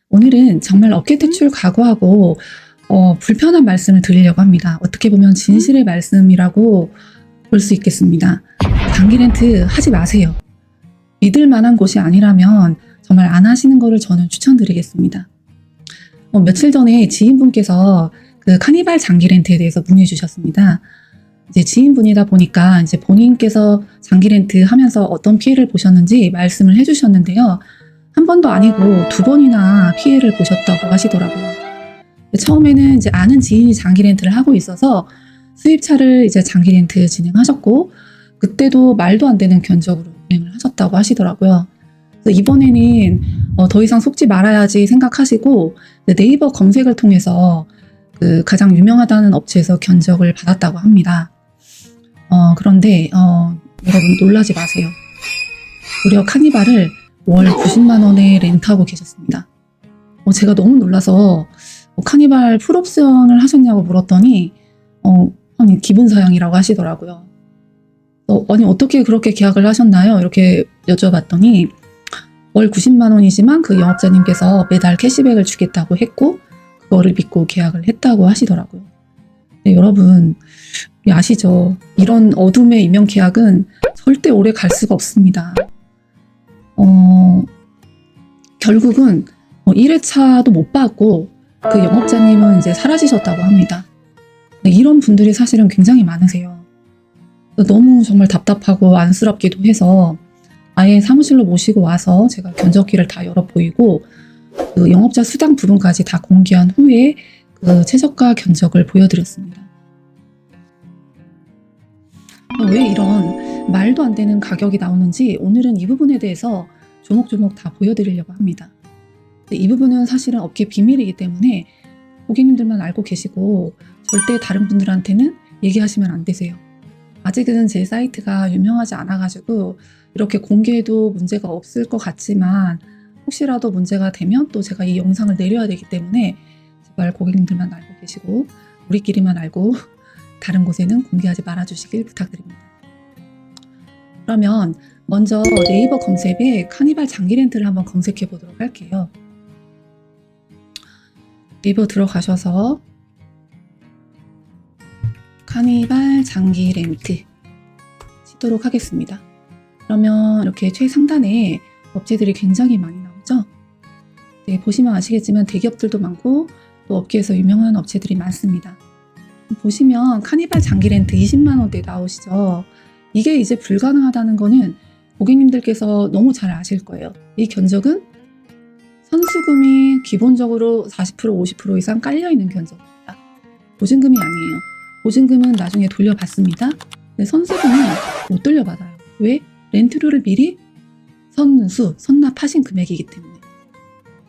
오늘은 정말 어깨퇴출 각오하고 불편한 말씀을 드리려고 합니다. 어떻게 보면 진실의 말씀이라고 볼 수 있겠습니다. 장기 렌트 하지 마세요. 믿을 만한 곳이 아니라면 정말 안 하시는 거를 저는 추천드리겠습니다. 며칠 전에 지인분께서 그 카니발 장기 렌트에 대해서 문의 주셨습니다. 이제 지인분이다 보니까 이제 본인께서 장기 렌트 하면서 어떤 피해를 보셨는지 말씀을 해주셨는데요. 한 번도 아니고 2번이나 피해를 보셨다고 하시더라고요. 처음에는 이제 아는 지인이 장기 렌트를 하고 있어서 수입차를 이제 장기 렌트 진행하셨고, 그때도 말도 안 되는 견적으로 운행을 하셨다고 하시더라고요. 그래서 이번에는 더 이상 속지 말아야지 생각하시고 네이버 검색을 통해서 그 가장 유명하다는 업체에서 견적을 받았다고 합니다. 그런데 여러분 놀라지 마세요. 무려 카니발을 월 90만 원에 렌트하고 계셨습니다. 제가 너무 놀라서 카니발 풀옵션을 하셨냐고 물었더니 아니 기본 사양이라고 하시더라고요. 아니 어떻게 그렇게 계약을 하셨나요? 이렇게 여쭤봤더니 월 90만 원이지만 그 영업자님께서 매달 캐시백을 주겠다고 했고 그거를 믿고 계약을 했다고 하시더라고요. 네, 여러분 아시죠? 이런 어둠의 임용 계약은 절대 오래 갈 수가 없습니다. 결국은 1회차도 못 받고 그 영업자님은 이제 사라지셨다고 합니다. 이런 분들이 사실은 굉장히 많으세요. 너무 정말 답답하고 안쓰럽기도 해서 아예 사무실로 모시고 와서 제가 견적기를 다 열어 보이고 그 영업자 수당 부분까지 다 공개한 후에 그 최저가 견적을 보여드렸습니다. 왜 이런 말도 안 되는 가격이 나오는지 오늘은 이 부분에 대해서 조목조목 다 보여드리려고 합니다. 이 부분은 사실은 업계 비밀이기 때문에 고객님들만 알고 계시고 절대 다른 분들한테는 얘기하시면 안 되세요. 아직은 제 사이트가 유명하지 않아가지고 이렇게 공개해도 문제가 없을 것 같지만 혹시라도 문제가 되면 또 제가 이 영상을 내려야 되기 때문에 제발 고객님들만 알고 계시고 우리끼리만 알고 다른 곳에는 공개하지 말아주시길 부탁드립니다. 그러면 먼저 네이버 검색에 카니발 장기 렌트를 한번 검색해 보도록 할게요. 네이버 들어가셔서 카니발 장기 렌트 치도록 하겠습니다. 그러면 이렇게 최상단에 업체들이 굉장히 많이 나오죠. 네, 보시면 아시겠지만 대기업들도 많고 또 업계에서 유명한 업체들이 많습니다. 보시면 카니발 장기 렌트 20만 원대 나오시죠. 이게 이제 불가능하다는 거는 고객님들께서 너무 잘 아실 거예요. 이 견적은 선수금이 기본적으로 40% 50% 이상 깔려있는 견적입니다. 보증금이 아니에요. 보증금은 나중에 돌려받습니다. 근데 선수금은 못 돌려받아요. 왜? 렌트료를 미리 선납하신 금액이기 때문에.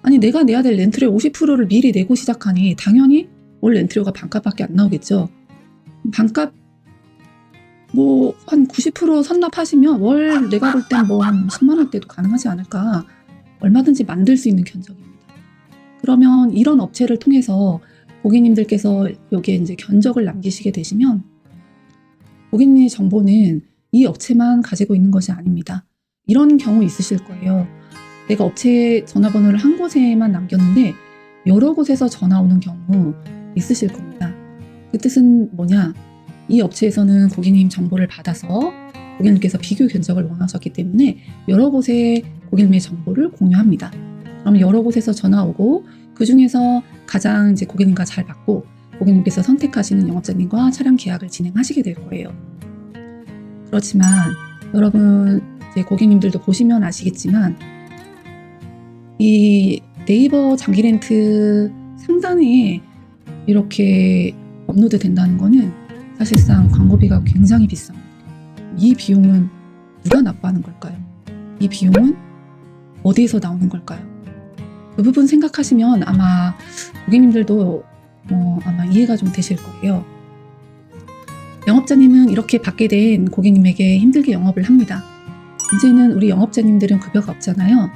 아니 내가 내야 될 렌트료 50%를 미리 내고 시작하니 당연히 월 렌트료가 반값밖에 안 나오겠죠. 반값 한 90% 선납하시면 월 내가 볼 땐 한 10만 원대도 가능하지 않을까. 얼마든지 만들 수 있는 견적입니다. 그러면 이런 업체를 통해서 고객님들께서 여기에 이제 견적을 남기시게 되시면 고객님의 정보는 이 업체만 가지고 있는 것이 아닙니다. 이런 경우 있으실 거예요. 내가 업체 전화번호를 한 곳에만 남겼는데 여러 곳에서 전화 오는 경우 있으실 겁니다. 그 뜻은 뭐냐? 이 업체에서는 고객님 정보를 받아서 고객님께서 비교 견적을 원하셨기 때문에 여러 곳에 고객님의 정보를 공유합니다. 그럼 여러 곳에서 전화 오고 그 중에서 가장 이제 고객님과 잘 맞고 고객님께서 선택하시는 영업자님과 차량 계약을 진행하시게 될 거예요. 그렇지만 여러분 이제 고객님들도 보시면 아시겠지만 이 네이버 장기 렌트 상단에 이렇게 업로드 된다는 거는 사실상 광고비가 굉장히 비쌉니다. 이 비용은 누가 납부하는 걸까요? 이 비용은 어디에서 나오는 걸까요? 그 부분 생각하시면 아마 고객님들도 아마 이해가 좀 되실 거예요. 영업자님은 이렇게 받게 된 고객님에게 힘들게 영업을 합니다. 이제는 우리 영업자님들은 급여가 없잖아요.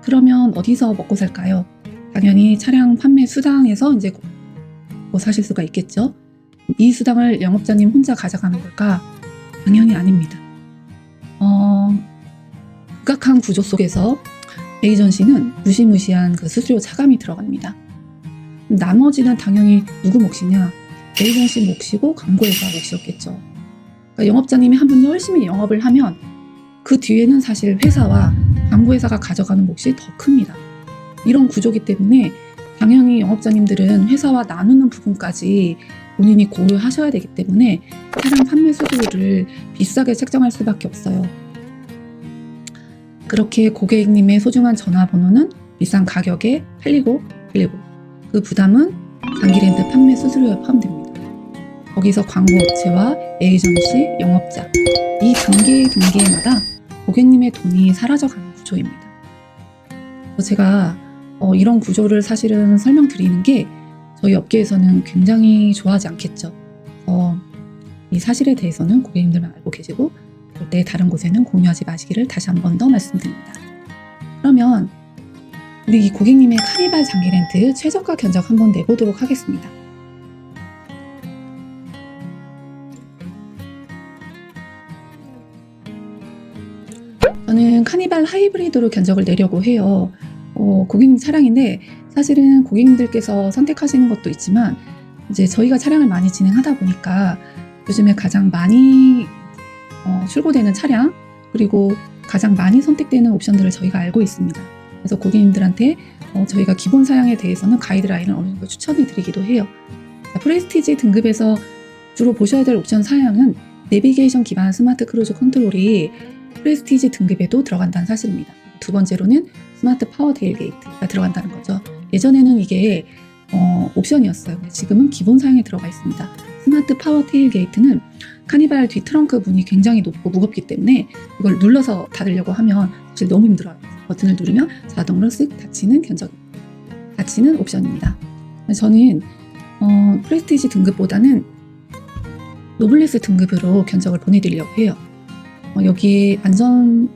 그러면 어디서 먹고 살까요? 당연히 차량 판매 수당에서 이제 사실 수가 있겠죠. 이 수당을 영업자님 혼자 가져가는 걸까? 당연히 아닙니다. 극악한 구조 속에서 에이전시는 무시무시한 그 수수료 차감이 들어갑니다. 나머지는 당연히 누구 몫이냐? 에이전시 몫이고 광고회사 몫이었겠죠. 그러니까 영업자님이 한 분 열심히 영업을 하면 그 뒤에는 사실 회사와 광고회사가 가져가는 몫이 더 큽니다. 이런 구조기 때문에 당연히 영업자님들은 회사와 나누는 부분까지 본인이 고려하셔야 되기 때문에 차량 판매 수수료를 비싸게 책정할 수밖에 없어요. 그렇게 고객님의 소중한 전화번호는 비싼 가격에 팔리고 그 부담은 장기렌트 판매 수수료에 포함됩니다. 거기서 광고업체와 에이전시, 영업자 이 단계마다 고객님의 돈이 사라져가는 구조입니다. 제가 이런 구조를 사실은 설명드리는 게 저희 업계에서는 굉장히 좋아하지 않겠죠. 이 사실에 대해서는 고객님들만 알고 계시고 절대 다른 곳에는 공유하지 마시기를 다시 한 번 더 말씀드립니다. 그러면 우리 이 고객님의 카니발 장기 렌트 최저가 견적 한번 내보도록 하겠습니다. 저는 카니발 하이브리드로 견적을 내려고 해요. 고객님 차량인데 사실은 고객님들께서 선택하시는 것도 있지만 이제 저희가 차량을 많이 진행하다 보니까 요즘에 가장 많이 출고되는 차량 그리고 가장 많이 선택되는 옵션들을 저희가 알고 있습니다. 그래서 고객님들한테 저희가 기본 사양에 대해서는 가이드라인을 어느 정도 추천해 드리기도 해요. 프레스티지 등급에서 주로 보셔야 될 옵션 사양은 내비게이션 기반 스마트 크루즈 컨트롤이 프레스티지 등급에도 들어간다는 사실입니다. 두 번째로는 스마트 파워 테일게이트가 들어간다는 거죠. 예전에는 이게 옵션이었어요. 지금은 기본 사양에 들어가 있습니다. 스마트 파워 테일게이트는 카니발 뒤 트렁크 문이 굉장히 높고 무겁기 때문에 이걸 눌러서 닫으려고 하면 사실 너무 힘들어요. 버튼을 누르면 자동으로 쓱 닫히는 옵션입니다. 저는 프레스티지 등급보다는 노블레스 등급으로 견적을 보내드리려고 해요. 여기에 안전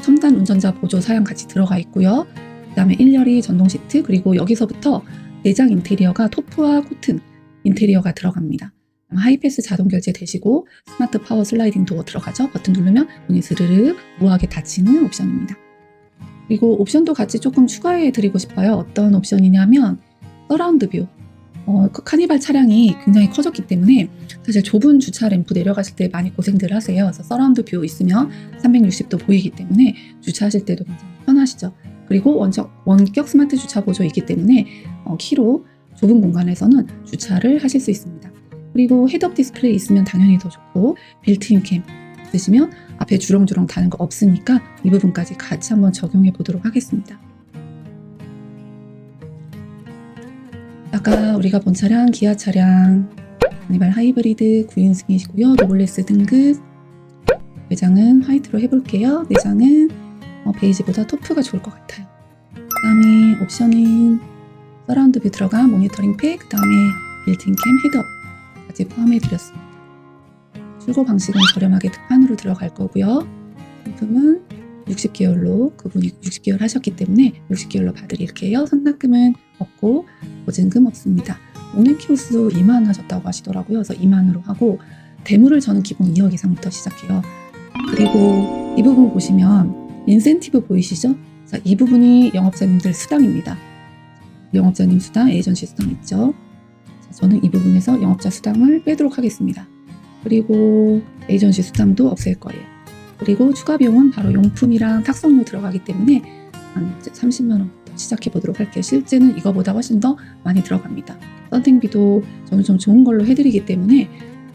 첨단 운전자 보조 사양 같이 들어가 있고요. 그 다음에 1열이 전동 시트 그리고 여기서부터 내장 인테리어가 토프와 코튼 인테리어가 들어갑니다. 하이패스 자동 결제 되시고 스마트 파워 슬라이딩 도어 들어가죠. 버튼 누르면 문이 스르르 우아하게 닫히는 옵션입니다. 그리고 옵션도 같이 조금 추가해 드리고 싶어요. 어떤 옵션이냐면 서라운드 뷰. 카니발 차량이 굉장히 커졌기 때문에 사실 좁은 주차 램프 내려가실 때 많이 고생들 하세요. 그래서 서라운드 뷰 있으면 360도 보이기 때문에 주차하실 때도 굉장히 편하시죠. 그리고 원격 스마트 주차 보조이기 때문에 키로 좁은 공간에서는 주차를 하실 수 있습니다. 그리고 헤드업 디스플레이 있으면 당연히 더 좋고 빌트인 캠 있으시면 앞에 주렁주렁 다는 거 없으니까 이 부분까지 같이 한번 적용해 보도록 하겠습니다. 아까 우리가 본 차량 기아 차량 카니발 하이브리드 9인승이시고요. 노블레스 등급 외장은 화이트로 해볼게요. 내장은 베이지보다 토프가 좋을 것 같아요. 그 다음에 옵션인 서라운드 뷰 들어간 모니터링 팩, 그 다음에 빌트인 캠 헤드업 까지 포함해 드렸습니다. 출고 방식은 저렴하게 특판으로 들어갈 거고요. 상품은 60개월로 그분이 60개월 하셨기 때문에 60개월로 봐드릴게요. 선납금은 없고 보증금 없습니다. 오늘키로수 2만 하셨다고 하시더라고요. 그래서 2만으로 하고 대물을 저는 기본 2억 이상부터 시작해요. 그리고 이 부분 보시면 인센티브 보이시죠? 자, 이 부분이 영업자님들 수당입니다. 영업자님 수당, 에이전시 수당 있죠? 자, 저는 이 부분에서 영업자 수당을 빼도록 하겠습니다. 그리고 에이전시 수당도 없앨 거예요. 그리고 추가 비용은 바로 용품이랑 탁송료 들어가기 때문에 한 30만 원부터 시작해 보도록 할게요. 실제는 이거보다 훨씬 더 많이 들어갑니다. 썬팅비도 저는 좀 좋은 걸로 해드리기 때문에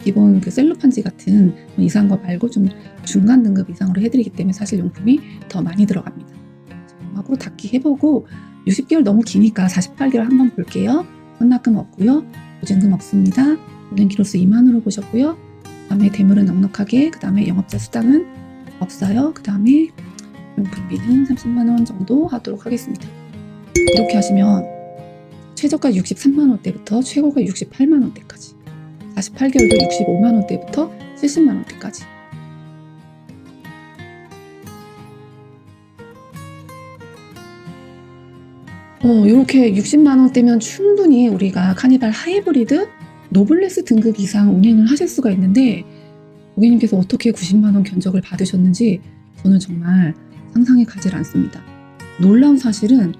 기본 그 셀로판지 같은 이상한 거 말고 좀 중간 등급 이상으로 해드리기 때문에 사실 용품이 더 많이 들어갑니다. 하고 닫기 해보고 60개월 너무 기니까 48개월 한번 볼게요. 선납금 없고요. 보증금 없습니다. 운행키로수 2만으로 보셨고요. 그 다음에 대물은 넉넉하게, 그 다음에 영업자 수당은 없어요. 그 다음에 용품비는 30만원 정도 하도록 하겠습니다. 이렇게 하시면 최저가 63만원대부터 최고가 68만원대까지 48개월도 65만원대부터 70만원대까지 이렇게 60만원대면 충분히 우리가 카니발 하이브리드 노블레스 등급 이상 운행을 하실 수가 있는데 고객님께서 어떻게 90만원 견적을 받으셨는지 저는 정말 상상이 가질 않습니다. 놀라운 사실은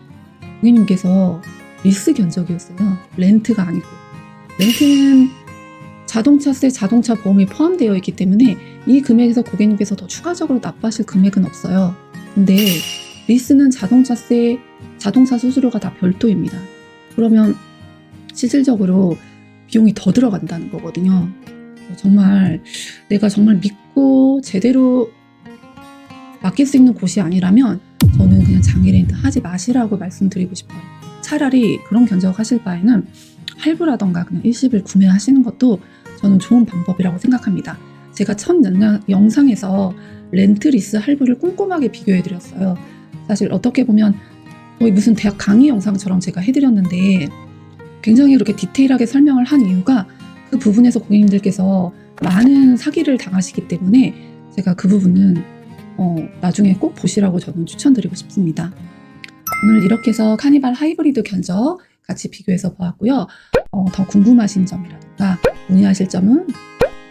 고객님께서 리스 견적이었어요. 렌트가 아니고. 렌트는 자동차세, 자동차 보험이 포함되어 있기 때문에 이 금액에서 고객님께서 더 추가적으로 납부하실 금액은 없어요. 근데 리스는 자동차세, 자동차 수수료가 다 별도입니다. 그러면 실질적으로 비용이 더 들어간다는 거거든요. 정말 내가 정말 믿고 제대로 맡길 수 있는 곳이 아니라면 저는 그냥 장기 렌트 하지 마시라고 말씀드리고 싶어요. 차라리 그런 견적하실 바에는 할부라던가 그냥 일시불 구매하시는 것도 저는 좋은 방법이라고 생각합니다. 제가 첫 영상에서 렌트 리스 할부를 꼼꼼하게 비교해드렸어요. 사실 어떻게 보면 거의 무슨 대학 강의 영상처럼 제가 해드렸는데 굉장히 그렇게 디테일하게 설명을 한 이유가 그 부분에서 고객님들께서 많은 사기를 당하시기 때문에 제가 그 부분은 나중에 꼭 보시라고 저는 추천드리고 싶습니다. 오늘 이렇게 해서 카니발 하이브리드 견적 같이 비교해서 보았고요. 더 궁금하신 점이라든가 문의하실 점은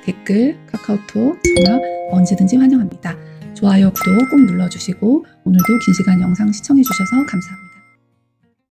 댓글, 카카오톡, 전화 언제든지 환영합니다. 좋아요, 구독 꼭 눌러주시고 오늘도 긴 시간 영상 시청해주셔서 감사합니다.